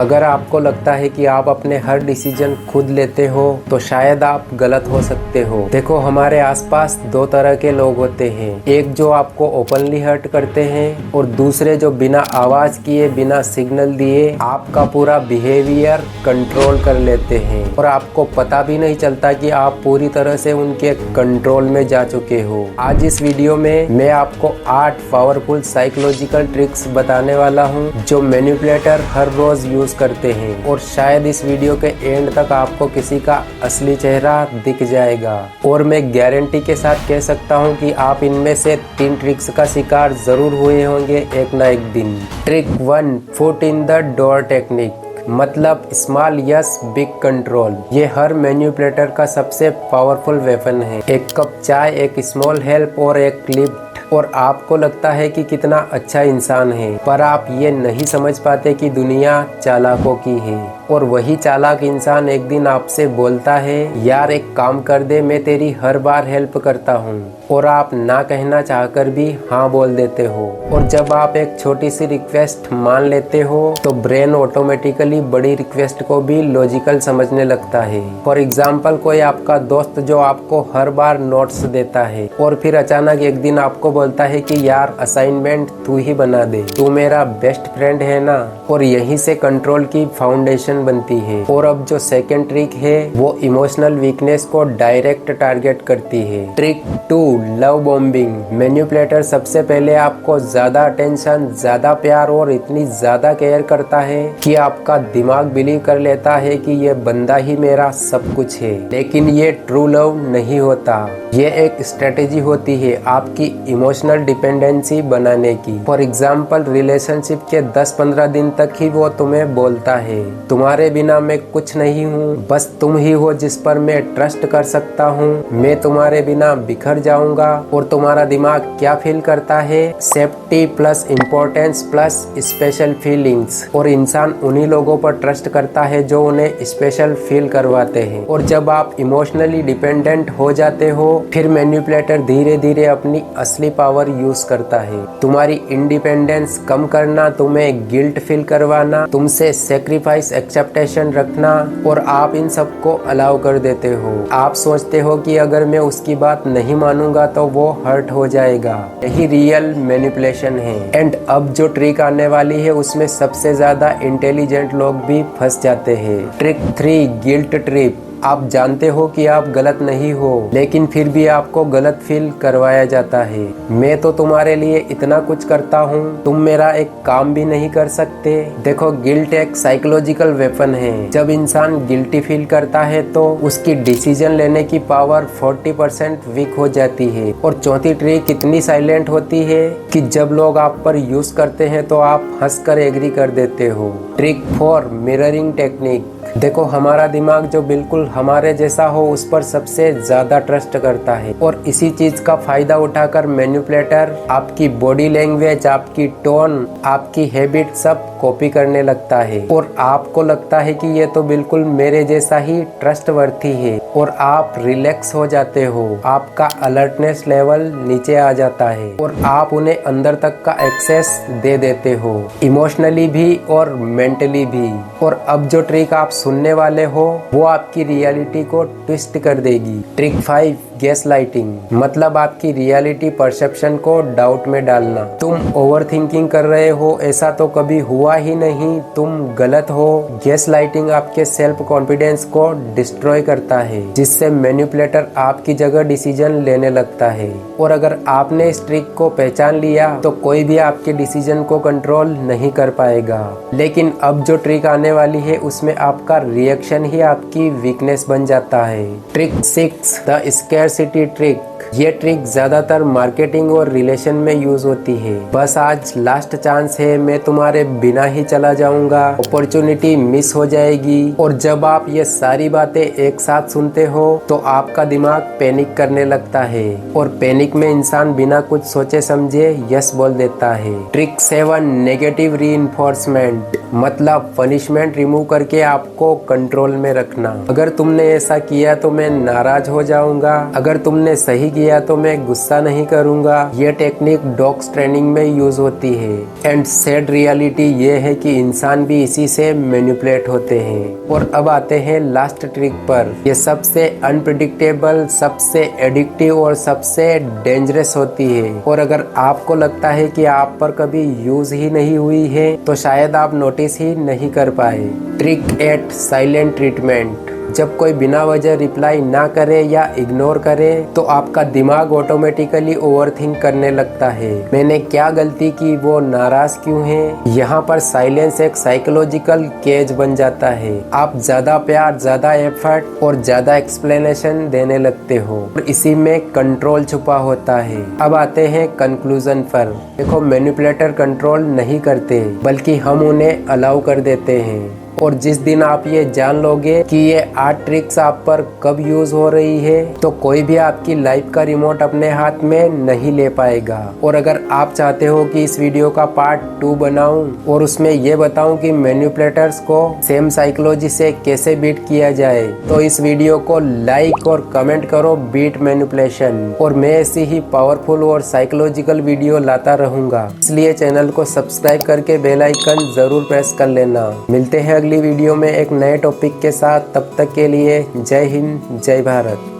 अगर आपको लगता है कि आप अपने हर डिसीजन खुद लेते हो तो शायद आप गलत हो सकते हो। देखो, हमारे आसपास दो तरह के लोग होते हैं, एक जो आपको ओपनली हर्ट करते हैं और दूसरे जो बिना आवाज किए, बिना सिग्नल दिए आपका पूरा बिहेवियर कंट्रोल कर लेते हैं और आपको पता भी नहीं चलता कि आप पूरी तरह से उनके कंट्रोल में जा चुके हो। आज इस वीडियो में मैं आपको 8 पावरफुल साइकोलॉजिकल ट्रिक्स बताने वाला हूँ जो मैनिपुलेटर हर रोज यूज करते हैं और शायद इस वीडियो के एंड तक आपको किसी का असली चेहरा दिख जाएगा और मैं गारंटी के साथ कह सकता हूं कि आप इनमें से 3 ट्रिक्स का शिकार जरूर हुए होंगे एक ना एक दिन। Trick 1, foot in the door technique, मतलब स्मॉल यस बिग कंट्रोल। ये हर मैनिपुलेटर का सबसे पावरफुल वेपन है। एक कप चाय, एक स्मॉल हेल्प और एक लिफ्ट, और आपको लगता है कि कितना अच्छा इंसान है, पर आप ये नहीं समझ पाते कि दुनिया चालाकों की है और वही चालाक इंसान एक दिन आपसे बोलता है, यार एक काम कर दे, मैं तेरी हर बार हेल्प करता हूँ, और आप ना कहना चाहकर भी हाँ बोल देते हो। और जब आप एक छोटी सी रिक्वेस्ट मान लेते हो तो ब्रेन ऑटोमेटिकली बड़ी रिक्वेस्ट को भी लॉजिकल समझने लगता है। फॉर एग्जाम्पल, कोई आपका दोस्त जो आपको हर बार नोट्स देता है और फिर अचानक एक दिन आपको बोलता है कि यार असाइनमेंट तू ही बना दे, तू मेरा बेस्ट फ्रेंड है ना, और यहीं से कंट्रोल की फाउंडेशन बनती है। और अब जो सेकंड ट्रिक है वो इमोशनल वीकनेस को डायरेक्ट टारगेट करती है। Trick 2, love bombing. मैनिपुलेटर सबसे पहले आपको ज्यादा अटेंशन, ज्यादा प्यार और इतनी ज्यादा केयर करता है कि आपका दिमाग बिलीव कर लेता है कि ये बंदा ही मेरा सब कुछ है। लेकिन ये ट्रू लव नहीं होता, ये एक स्ट्रेटेजी होती है आपकी इमोशनल डिपेंडेंसी बनाने की। फॉर एग्जाम्पल, रिलेशनशिप के 10-15 दिन तक ही वो तुम्हें बोलता है, तुम्हारे बिना मैं कुछ नहीं हूँ, बस तुम ही हो जिस पर मैं ट्रस्ट कर सकता हूँ, मैं तुम्हारे बिना बिखर जाऊंगा। और तुम्हारा दिमाग क्या फील करता है? Safety plus importance plus special feelings. और इंसान उन्हीं लोगों पर ट्रस्ट करता है जो उन्हें स्पेशल फील करवाते हैं। और जब आप इमोशनली डिपेंडेंट हो जाते हो फिर मैनिपुलेटर धीरे धीरे अपनी असली पावर यूज करता है। तुम्हारी इंडिपेंडेंस कम करना, तुम्हें गिल्ट फील करवाना, तुमसे सेक्रीफाइस एक्सेप्टेशन रखना, और आप इन सबको अलाउ कर देते हो। आप सोचते हो कि अगर मैं उसकी बात नहीं मानूंगा तो वो हर्ट हो जाएगा। यही रियल मैनिपुलेशन है। एंड अब जो ट्रिक आने वाली है उसमें सबसे ज्यादा इंटेलिजेंट लोग भी फंस जाते हैं। Trick 3, guilt trip. आप जानते हो कि आप गलत नहीं हो, लेकिन फिर भी आपको गलत फील करवाया जाता है। मैं तो तुम्हारे लिए इतना कुछ करता हूँ, तुम मेरा एक काम भी नहीं कर सकते। देखो, गिल्ट एक साइकोलॉजिकल वेपन है। जब इंसान गिल्टी फील करता है तो उसकी डिसीजन लेने की पावर 40% वीक हो जाती है। और चौथी ट्रिक इतनी साइलेंट होती है कि जब लोग आप पर यूज करते हैं तो आप हंसकर एग्री कर देते हो। Trick 4, mirroring technique. देखो, हमारा दिमाग जो बिल्कुल हमारे जैसा हो उस पर सबसे ज्यादा ट्रस्ट करता है, और इसी चीज का फायदा उठाकर मैनिपुलेटर आपकी बॉडी लैंग्वेज, आपकी टोन, आपकी हैबिट सब कॉपी करने लगता है। और आपको लगता है कि ये तो बिल्कुल मेरे जैसा ही ट्रस्टवर्थी है, और आप रिलैक्स हो जाते हो, आपका अलर्टनेस लेवल नीचे आ जाता है और आप उन्हें अंदर तक का एक्सेस दे देते हो, इमोशनली भी और मेंटली भी। और अब जो ट्रिक आप सुनने वाले हो वो आपकी रियलिटी को ट्विस्ट कर देगी। ट्रिक 5, गैस लाइटिंग, मतलब आपकी रियलिटी परसेप्शन को डाउट में डालना। तुम ओवर थिंकिंग कर रहे हो, ऐसा तो कभी हुआ ही नहीं, तुम गलत हो। गैस लाइटिंग आपके सेल्फ कॉन्फिडेंस को डिस्ट्रॉय करता है, जिससे मैनिपुलेटर आपकी जगह डिसीजन लेने लगता है। और अगर आपने इस ट्रिक को पहचान लिया तो कोई भी आपके डिसीजन को कंट्रोल नहीं कर पाएगा। लेकिन अब जो ट्रिक आने वाली है उसमें आपका रिएक्शन ही आपकी वीकनेस बन जाता है। Trick 6, the scarcity trick. ये ट्रिक ज्यादातर मार्केटिंग और रिलेशन में यूज होती है। बस आज लास्ट चांस है, मैं तुम्हारे बिना ही चला जाऊंगा, अपॉर्चुनिटी मिस हो जाएगी। और जब आप ये सारी बातें एक साथ सुनते हो तो आपका दिमाग पैनिक करने लगता है, और पैनिक में इंसान बिना कुछ सोचे समझे यस बोल देता है। ट्रिक 7, नेगेटिव रीइंफोर्समेंट, मतलब पनिशमेंट रिमूव करके आपको कंट्रोल में रखना। अगर तुमने ऐसा किया तो मैं नाराज हो जाऊंगा, अगर तुमने सही किया तो मैं गुस्सा नहीं करूंगा। ये टेक्निक डॉग्स ट्रेनिंग में यूज होती है। एंड सैड रियलिटी ये है कि इंसान भी इसी से मैनिपुलेट होते हैं। और अब आते हैं लास्ट ट्रिक पर। ये सबसे अनप्रिडिक्टेबल, सबसे एडिक्टिव और सबसे डेंजरस होती है। और अगर आपको लगता है कि आप पर कभी यूज ही नहीं हुई है तो शायद आप नोटिस ही नहीं कर पाए। Trick 8, silent treatment. जब कोई बिना वजह रिप्लाई ना करे या इग्नोर करे तो आपका दिमाग ऑटोमेटिकली ओवरथिंक करने लगता है। मैंने क्या गलती की, वो नाराज क्यों है। यहाँ पर साइलेंस एक साइकोलॉजिकल केज बन जाता है। आप ज्यादा प्यार, ज्यादा एफर्ट और ज्यादा एक्सप्लेनेशन देने लगते हो और इसी में कंट्रोल छुपा होता है। अब आते हैं कंक्लूजन पर। देखो, मैनिपुलेटर कंट्रोल नहीं करते बल्कि हम उन्हें अलाउ कर देते हैं। और जिस दिन आप ये जान लोगे कि ये 8 ट्रिक्स आप पर कब यूज हो रही है तो कोई भी आपकी लाइफ का रिमोट अपने हाथ में नहीं ले पाएगा। और अगर आप चाहते हो कि इस वीडियो का पार्ट 2 बनाऊं और उसमें ये बताऊं कि मैनिपुलेटर्स को सेम साइकोलॉजी से कैसे बीट किया जाए तो इस वीडियो को लाइक और कमेंट करो, बीट मैनिपुलेशन। और मैं ऐसी ही पावरफुल और साइकोलॉजिकल वीडियो लाता रहूंगा, इसलिए चैनल को सब्सक्राइब करके बेल आइकन जरूर प्रेस कर लेना। मिलते हैं अगली वीडियो में एक नए टॉपिक के साथ। तब तक के लिए जय हिंद, जय भारत।